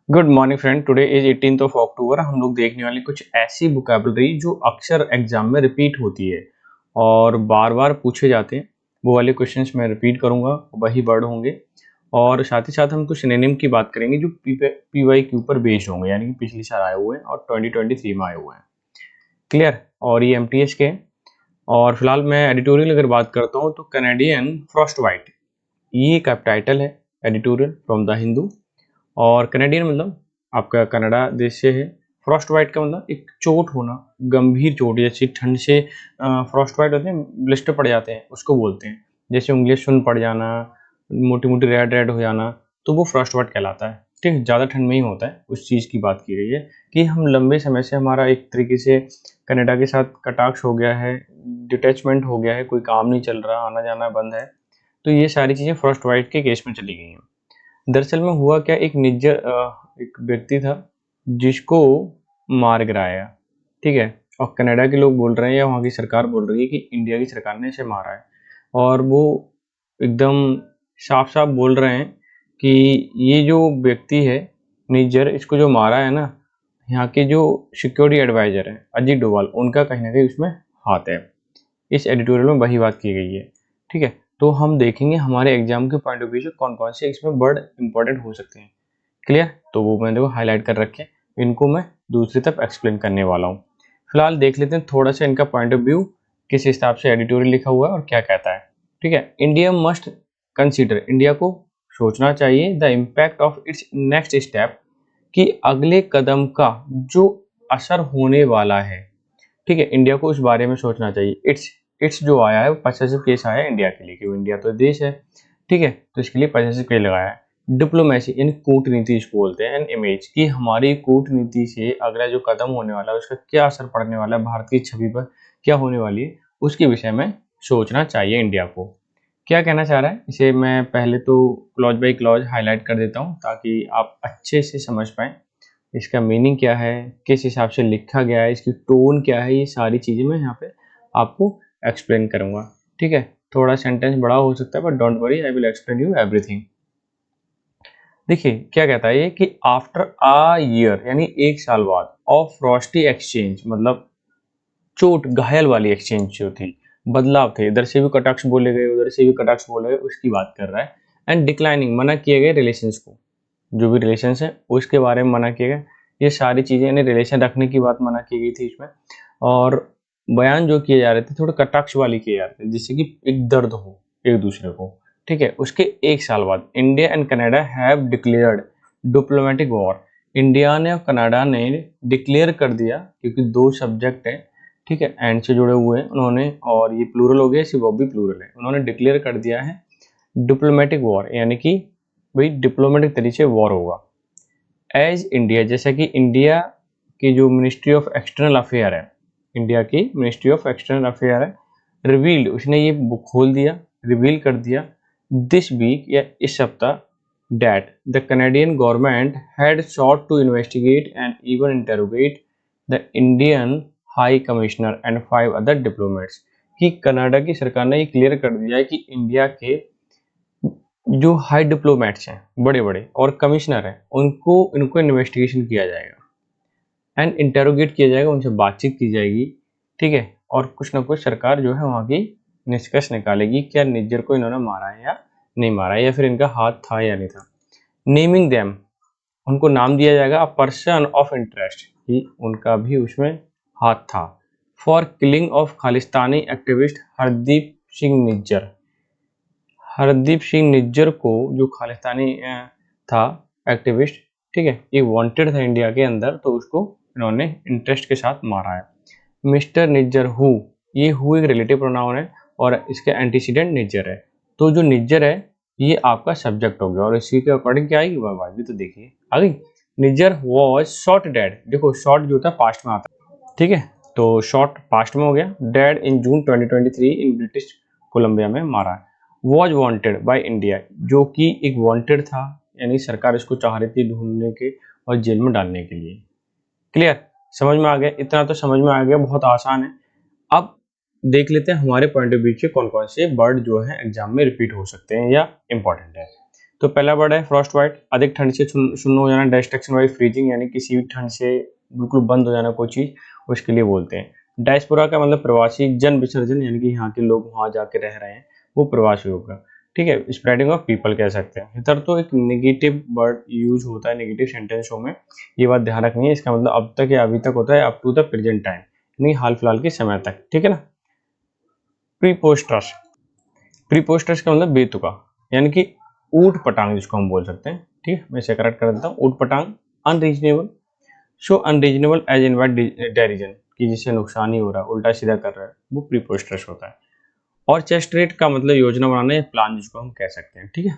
Good morning friend. Today is 18th of October. हम लोग देखने वाले कुछ ऐसी वोकैबुलरी जो अक्सर एग्जाम में रिपीट होती है और बार बार पूछे जाते हैं। वो वाले क्वेश्चंस मैं रिपीट करूंगा, वही वर्ड होंगे। और साथ ही साथ हम कुछ सिनोनिम की बात करेंगे जो पीवाई के ऊपर बेस्ड होंगे, यानी कि पिछले साल आए हुए हैं और 2023 में आए हुए हैं। क्लियर? और ये एमटीएस के हैं। और फिलहाल मैं एडिटोरियल अगर बात करता हूँ तो कैनेडियन फ्रॉस्ट वाइट, ये एक टाइटल है एडिटोरियल फ्रॉम द हिंदू। और कैनेडियन मतलब आपका कनाडा देश से है। फ्रॉस्ट वाइट का मतलब एक चोट होना, गंभीर चोट, जैसे ठंड से फ्रॉस्ट वाइट होते हैं, ब्लिस्टर पड़ जाते हैं, उसको बोलते हैं। जैसे उंगलियां सुन्न पड़ जाना, मोटी मोटी रेड रेड हो जाना, तो वो फ्रॉस्ट वाइट कहलाता है। ठीक है, ज़्यादा ठंड में ही होता है, उस चीज़ की बात की गई है कि हम लंबे समय से हमारा एक तरीके से कनाडा के साथ कटाक्ष हो गया है, डिटैचमेंट हो गया है, कोई काम नहीं चल रहा, आना जाना बंद है। तो ये सारी चीज़ें फ्रॉस्ट वाइट के केस में चली गई हैं। दरअसल में हुआ क्या, एक एक व्यक्ति था जिसको मार गिराया। ठीक है, और कनाडा के लोग बोल रहे हैं या वहाँ की सरकार बोल रही है कि इंडिया की सरकार ने इसे मारा है। और वो एकदम साफ साफ बोल रहे हैं कि ये जो व्यक्ति है निज्जर, इसको जो मारा है ना, यहाँ के जो सिक्योरिटी एडवाइजर हैं अजीत डोभाल, उनका कहीं ना कहीं उसमें हाथ है। इस एडिटोरियल में वही बात की गई है। ठीक है, तो हम देखेंगे हमारे एग्जाम के पॉइंट ऑफ व्यू से कौन कौन से इसमें वर्ड इंपॉर्टेंट हो सकते हैं। क्लियर? तो वो मैंने देखो हाईलाइट कर रखे हैं, इनको मैं दूसरी तरफ एक्सप्लेन करने वाला हूँ। फिलहाल देख लेते हैं थोड़ा सा इनका पॉइंट ऑफ व्यू, किस हिसाब से एडिटोरियल लिखा हुआ है और क्या कहता है। ठीक है, इंडिया मस्ट कंसीडर, इंडिया को सोचना चाहिए the impact of its next step, कि अगले कदम का जो असर होने वाला है। ठीक है, इंडिया को उस बारे में सोचना चाहिए। इट्स जो आया है वो पॉजिटिव केस आया है इंडिया के लिए, क्योंकि इंडिया तो देश है। ठीक है, तो इसके लिए पॉजिटिव केस लगाया है। डिप्लोमेसी यानी कूटनीति इसको बोलते हैं, एंड इमेज, कि हमारी कूटनीति से अगला जो कदम होने वाला है उसका क्या असर पड़ने वाला है, भारत की छवि पर क्या होने वाली है, उसके विषय में सोचना चाहिए इंडिया को। क्या कहना चाह रहा है इसे मैं पहले तो क्लॉज बाई क्लॉज हाईलाइट कर देता हूँ ताकि आप अच्छे से समझ पाएं इसका मीनिंग क्या है, किस हिसाब से लिखा गया है, इसकी टोन क्या है, ये सारी चीज़ें मैं यहाँ पे आपको एक्सप्लेन करूँगा। ठीक है, थोड़ा सेंटेंस बड़ा हो सकता है but don't worry, I will explain you everything. देखिए क्या कहता है ये कि आफ्टर अ ईयर, यानी एक साल बाद, ऑफ फ्रॉस्टी एक्सचेंज, मतलब चोट घायल वाली एक्सचेंज जो थी, बदलाव थे, इधर से भी कटाक्ष बोले गए उधर से भी कटाक्ष बोले गए, उसकी बात कर रहा है। एंड डिक्लाइनिंग, मना किए गए रिलेशंस को, जो भी रिलेशंस है उसके बारे में मना किया गया। ये सारी चीज़ें, यानी रिलेशन रखने की बात मना की गई थी इसमें। और बयान जो किए जा रहे थे थोड़े कटाक्ष वाले किए जा रहे थे, जिससे कि एक दर्द हो एक दूसरे को। ठीक है, उसके एक साल बाद India and Canada have declared diplomatic war, India ने और कनाडा ने डिक्लेयर कर दिया, क्योंकि दो सब्जेक्ट हैं। ठीक है, एंड से जुड़े हुए हैं उन्होंने, और ये प्लूरल हो गया, सिर्फ वो भी प्लूरल है, उन्होंने डिक्लेयर कर दिया है डिप्लोमेटिक वॉर, यानी कि भाई डिप्लोमेटिक तरीके से वॉर होगा। एज इंडिया, जैसा कि इंडिया की जो मिनिस्ट्री ऑफ एक्सटर्नल अफेयर है, इंडिया की मिनिस्ट्री ऑफ एक्सटर्नल अफेयर है, रिवील्ड, उसने ये बुक खोल दिया, रिवील कर दिया दिस वीक, या इस सप्ताह, that the Canadian government had sought to investigate and even interrogate the Indian high commissioner and 5 other diplomats, कि कनाडा की सरकार ने ये क्लियर कर दिया है कि इंडिया के जो हाई डिप्लोमेट्स हैं, बड़े बड़े, और कमिश्नर हैं, इनको इन्वेस्टिगेशन किया जाएगा एंड इंटेरोगेट किया जाएगा, उनसे बातचीत की जाएगी। ठीक है, और कुछ ना कुछ सरकार जो है वहाँ की निष्कर्ष निकालेगी, क्या निज्जर को इन्होंने मारा है या नहीं मारा है, या फिर इनका हाथ था या नहीं था। नेमिंग देम, उनको नाम दिया जाएगा, अ पर्सन ऑफ इंटरेस्ट, कि उनका भी उसमें हाथ था। For killing of Khalistani activist Hardeep Singh Nijjar, Hardeep Singh Nijjar को, जो खालिस्तानी था एक्टिविस्ट, ठीक है, ये वांटेड था इंडिया के अंदर, तो उसको इन्होंने इंटरेस्ट के साथ मारा है। मिस्टर निज्जर हु, ये हु एक रिलेटिव प्रोनाउन है और इसके एंटीसीडेंट निज्जर है, तो जो निज्जर है ये आपका सब्जेक्ट हो गया, और इसी के अकॉर्डिंग क्या आएगी वर्ब आएगी, तो देखिए आ गई। निज्जर वॉज शॉट डेड, देखो शॉट जो होता है पास्ट में आता है, ठीक है, तो शॉट पास्ट में हो गया। Dead in June 2023 in British Columbia में मारा है। वॉज वांटेड बाय इंडिया, जो कि एक वांटेड था, यानी सरकार इसको चाह रही थी ढूंढने के और जेल में डालने के लिए। क्लियर? समझ में आ गया? इतना तो समझ में आ गया, बहुत आसान है। अब देख लेते हैं हमारे पॉइंट ऑफ व्यू से कौन कौन से वर्ड जो है एग्जाम में रिपीट हो सकते हैं या इंपॉर्टेंट है। तो पहला वर्ड है फ्रॉस्ट वाइट, अधिक ठंड से सुन्न हो जाना, डिस्ट्रक्शन बाई फ्रीजिंग यानी किसी भी ठंड से बिल्कुल बंद हो जाना कोई चीज़, उसके लिए बोलते हैं। डायस्पोरा का मतलब प्रवासी, जन विसर्जन यानी कि यहाँ के लोग वहाँ जाके रह रहे हैं, वो प्रवासी होगा। ठीक है, स्प्रेडिंग ऑफ पीपल कह सकते हैं। इधर तो एक नेगेटिव वर्ड यूज होता है नेगेटिव सेंटेंसों में, ये बात ध्यान रखनी है। इसका मतलब अब तक या अभी तक होता है up to the present time, यानी हाल फिलहाल के समय तक। ठीक है ना। प्रीपोस्टरस, प्रीपोस्टरस का मतलब बेतुका, यानी कि ऊट पटांग जिसको हम बोल सकते हैं। ठीक है, मैं इसे करेक्ट कर देता हूँ। ऊट पटांग। Unreasonable, show unreasonable as invite derision, कि जिससे नुकसान ही हो रहा है, उल्टा सीधा कर रहा है, वो प्रीपोस्टरस होता है। और चेस्ट्रेट का मतलब योजना बनाना या प्लान जिसको हम कह सकते हैं। ठीक है।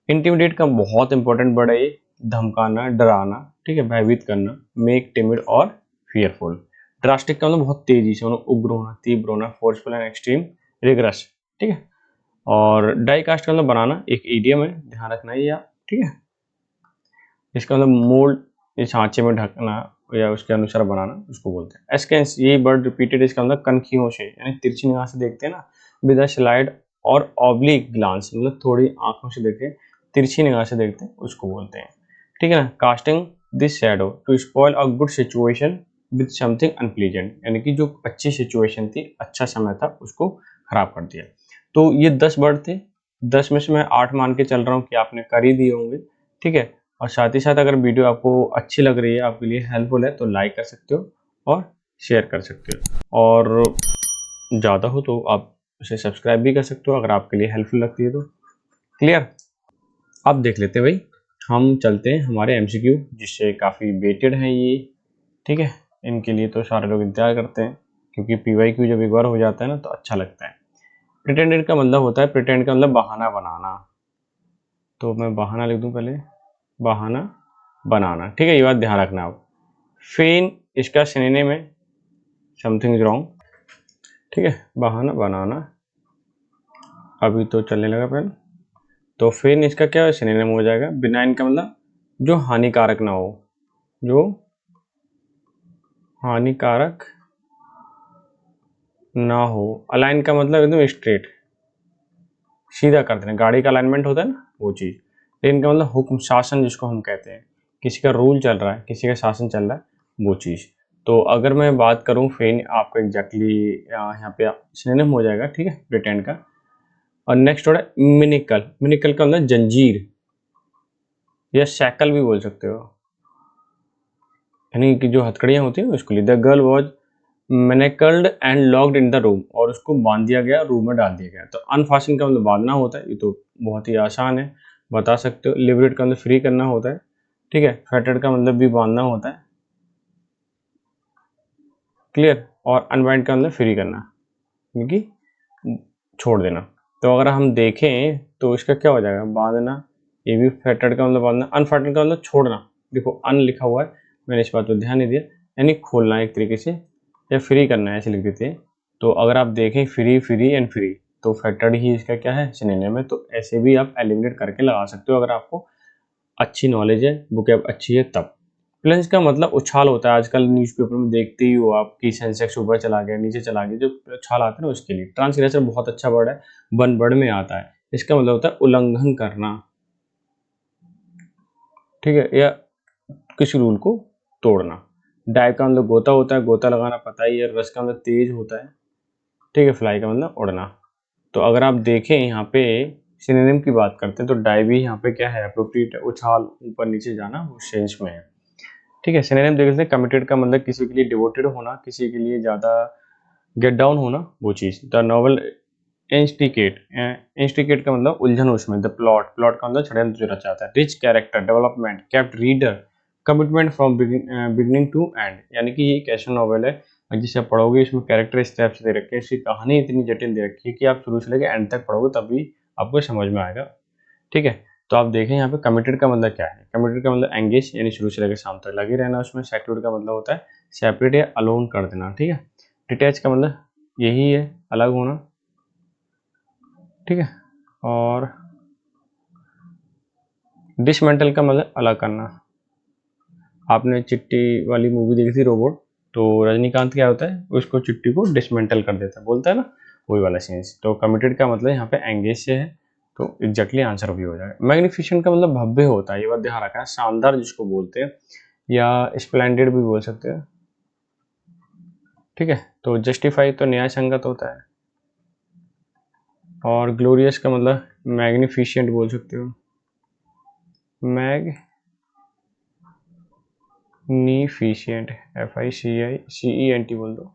इंटिमिडेट का बहुत इंपॉर्टेंट वर्ड है ये, धमकाना, डराना। ठीक है, भयभीत करना, मेक टिमिड और फियरफुल। ड्रास्टिक का मतलब बहुत तेजी से, मतलब उग्र होना, तीव्र होना, फोर्सफुल एंड एक्सट्रीम, रिगरस। ठीक है। और डाई कास्ट का मतलब बनाना, एक इडियम है, ध्यान रखना है आप। ठीक है, इसका मतलब मोल्ड, इस सांचे में ढकना या उसके अनुसार बनाना, उसको बोलते हैं। एस्केंस, ये वर्ड रिपीटेड, इसका मतलब कनखियों से, यानी तिरछी निगाह से देखते हैं ना, विद अ स्लाइड और ऑब्लिक ग्लांस, मतलब थोड़ी आंखों से देखे, तिरछी निगाह से देखते हैं, उसको बोलते हैं। ठीक है ना। Casting this shadow to spoil a good situation with something unpleasant, यानी कि जो अच्छी सिचुएशन थी, अच्छा समय था, उसको खराब कर दिया। तो ये 10 वर्ड थे, 10 में से मैं 8 मान के चल रहा हूँ कि आपने कर ही दिए होंगे। ठीक है। और साथ ही साथ अगर वीडियो आपको अच्छी लग रही है, आपके लिए हेल्पफुल है, तो लाइक कर सकते हो और शेयर कर सकते हो, और ज़्यादा हो तो आप उसे सब्सक्राइब भी कर सकते हो अगर आपके लिए हेल्पफुल लगती है तो। क्लियर। अब देख लेते हैं भाई, हम चलते हैं हमारे एमसीक्यू, जिससे काफ़ी वेटेड हैं ये। ठीक है, इनके लिए तो सारे लोग इंतजार करते हैं, क्योंकि पीवाईक्यू जब एक बार हो जाता है ना तो अच्छा लगता है। प्रिटेंडेड का मतलब होता है, प्रिटेंड का मतलब बहाना बनाना, तो मैं बहाना लिख दूं पहले, बहाना बनाना। ठीक है, ये बात ध्यान रखना आप। फेन, इसका सिनोनिम है समथिंग इज रॉन्ग। ठीक है, बहाना बनाना, अभी तो चलने लगा पहले, तो फेन इसका क्या सिनोनिम हो जाएगा। बिनाइन का मतलब जो हानिकारक ना हो, जो हानिकारक ना हो। अलाइन का मतलब एकदम स्ट्रेट, सीधा कर देना, गाड़ी का अलाइनमेंट होता है ना, वो चीज़। लेकिन का मतलब हुक्म, शासन जिसको हम कहते हैं, किसी का रूल चल रहा है, किसी का शासन चल रहा है, वो चीज़। तो अगर मैं बात करूँ फेन, आपको एग्जैक्टली यहाँ पे सिनोनिम हो जाएगा। ठीक है, प्रिटेंड का। और नेक्स्ट वर्ड है मिनिकल। मिनिकल का मतलब जंजीर या शैकल भी बोल सकते हो, यानी कि जो हथकड़ियाँ होती है उसके लिए। The girl was manacled and locked in the room, और उसको बांध दिया गया, रूम में डाल दिया गया। तो अनफास्टिंग का मतलब बांधना होता है, ये तो बहुत ही आसान है, बता सकते हो। लिबरेट का मतलब फ्री करना होता है। ठीक है, फेटेड का मतलब भी बांधना होता है। क्लियर। और अनबाइंड का मतलब फ्री करना, क्योंकि छोड़ देना। तो अगर हम देखें तो इसका क्या हो जाएगा, बांधना, ये भी फेटेड का मतलब बांधना। अनफेटेड का मतलब छोड़ना, देखो अन लिखा हुआ है, मैंने इस बात पर ध्यान नहीं दिया, यानी खोलना एक तरीके से, या फ्री करना है, ऐसे लिख देते हैं। तो अगर आप देखें फ्री, फ्री एंड फ्री, तो फेटेड ही इसका क्या है, सिनोनिम है। तो ऐसे भी आप एलिमिनेट करके लगा सकते हो अगर आपको अच्छी नॉलेज है, बुक अच्छी है तब। प्लंज का मतलब उछाल होता है, आजकल न्यूज़पेपर में देखते ही हो आप कि सेंसेक्स ऊपर चला गया, नीचे चला गया, जो उछाल आता है ना उसके लिए। ट्रांसग्रेसर बहुत अच्छा वर्ड है, वन वर्ड में आता है, इसका मतलब होता है उल्लंघन करना। ठीक है, या किसी रूल को तोड़ना। डाइव का मतलब गोता होता है, गोता लगाना पता ही है। रस का मतलब तेज होता है। ठीक है, फ्लाई का मतलब उड़ना। तो अगर आप देखें यहाँ पे सिनोनिम की बात करते हैं, तो डाइव भी यहाँ पे क्या है, अप्रोप्रिएट है, उछाल, ऊपर नीचे जाना, उस सेंस में है। ठीक है, सिनोनिम देख लेते हैं। कमिटेड का मतलब किसी के लिए डिवोटेड होना, किसी के लिए ज़्यादा गेट डाउन होना, वो चीज़। द नॉवल इंस्टिकेट, इंस्टिकेट का मतलब उलझन उसमें। द प्लॉट, प्लॉट का मतलब षड्यंत्र जो रचा जाता है। Rich character development, kept reader, commitment from beginning to end, यानी कि ये एक ऐसा नॉवल है जिसे आप पढ़ोगे, इसमें कैरेक्टर इस टाइप से दे रखे हैं, इसकी कहानी इतनी जटिल दे रखी है कि आप शुरू से लेकर एंड तक पढ़ोगे तभी आपको समझ में आएगा। ठीक है, तो आप देखें यहाँ पे कमिटेड का मतलब क्या है। कमिटेड का मतलब एंगेज, यानी शुरू से लेकर शाम तक लगे रहना उसमें। सेक्यूर्ड का मतलब होता है सेपरेट या अलोन कर देना। ठीक है, डिटैच का मतलब यही है, अलग होना। ठीक है, और डिसमेंटल का मतलब अलग करना। आपने चिट्टी वाली मूवी देखी थी रोबोट, तो रजनीकांत क्या होता है, उसको चिट्टी को डिसमेंटल कर देता है, बोलता है ना, वही वाला सीन्स। तो कमिटेड का मतलब यहाँ पे एंगेज से है, तो एग्जैक्टली आंसर भी हो जाएगा। मैग्निफिसेंट का मतलब भव्य होता है, ये बात ध्यान रखना है, शानदार जिसको बोलते हैं, या स्प्लेंडेड भी बोल सकते हैं, ठीक है। तो जस्टिफाई तो न्याय संगत होता है, और ग्लोरियस का मतलब मैग्निफिसेंट बोल सकते हो, मैग्निफिसेंट, FICICENT बोल दो,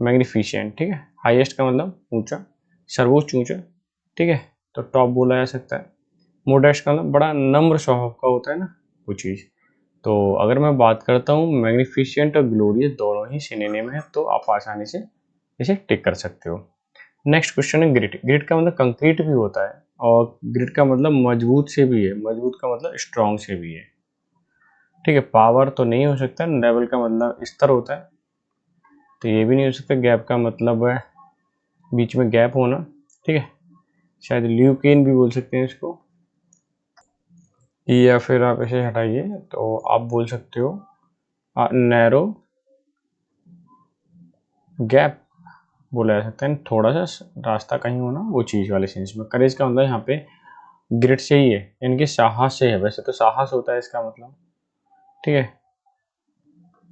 मैग्निफिसेंट, ठीक है। हाईएस्ट का मतलब ऊंचा, सर्वोच्च ऊंचा, ठीक है। तो टॉप बोला जा सकता है। मोडेस्ट का मतलब बड़ा नम्र स्वभाव का होता है ना वो चीज़। तो अगर मैं बात करता हूँ मैग्निफिसेंट और ग्लोरियस दोनों ही सिनोनिम है, तो आप आसानी से इसे टिक कर सकते हो। नेक्स्ट क्वेश्चन है ग्रिट। ग्रिट का मतलब कंक्रीट भी होता है, और ग्रिट का मतलब मजबूत से भी है, मजबूत का मतलब स्ट्रॉन्ग से भी है, ठीक है। पावर तो नहीं हो सकता, लेवल का मतलब स्तर होता है, तो ये भी नहीं हो सकता। गैप का मतलब है बीच में गैप होना, ठीक है। शायद ल्यूकेन भी बोल सकते हैं इसको, या फिर आप इसे हटाइए तो आप बोल सकते हो नैरो गैप बोला जा सकता है, थोड़ा सा रास्ता कहीं होना, वो चीज़ वाले सेंस में। करेज का मतलब यहाँ पे ग्रिट से ही है, इनके साहस से है, वैसे तो साहस होता है इसका मतलब, ठीक है।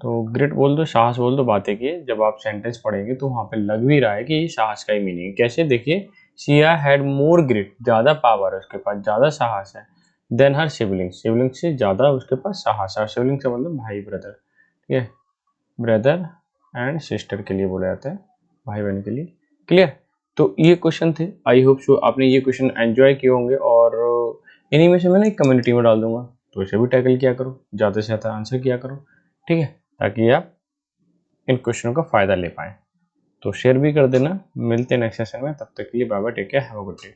तो ग्रिट बोल दो, साहस बोल दो, बातें की जब आप सेंटेंस पढ़ेंगे तो वहाँ पे लग भी रहा है कि ये साहस का ही मीनिंग है। कैसे, देखिए, सिया हैड मोर ग्रिट, ज़्यादा पावर है उसके पास, ज़्यादा साहस है, देन हर सिबलिंग्स, सिबलिंग्स से ज़्यादा उसके पास साहस है। सिबलिंग्स का मतलब भाई ब्रदर, ठीक है, ब्रदर एंड सिस्टर के लिए बोला जाता है, भाई बहन के लिए। क्लियर। तो ये क्वेश्चन थे, आई होप सो आपने ये क्वेश्चन एंजॉय किए होंगे, और इन्हीं में से मैं ना एक कम्युनिटी में डाल दूंगा, तो इसे भी टैकल किया करो, ज़्यादा से ज़्यादा आंसर किया करो, ठीक है, ताकि आप इन क्वेश्चनों का फ़ायदा ले पाएँ। तो शेयर भी कर देना। मिलते हैं नेक्स्ट सेशन में, तब तक के लिए bye bye, take care, have a good day.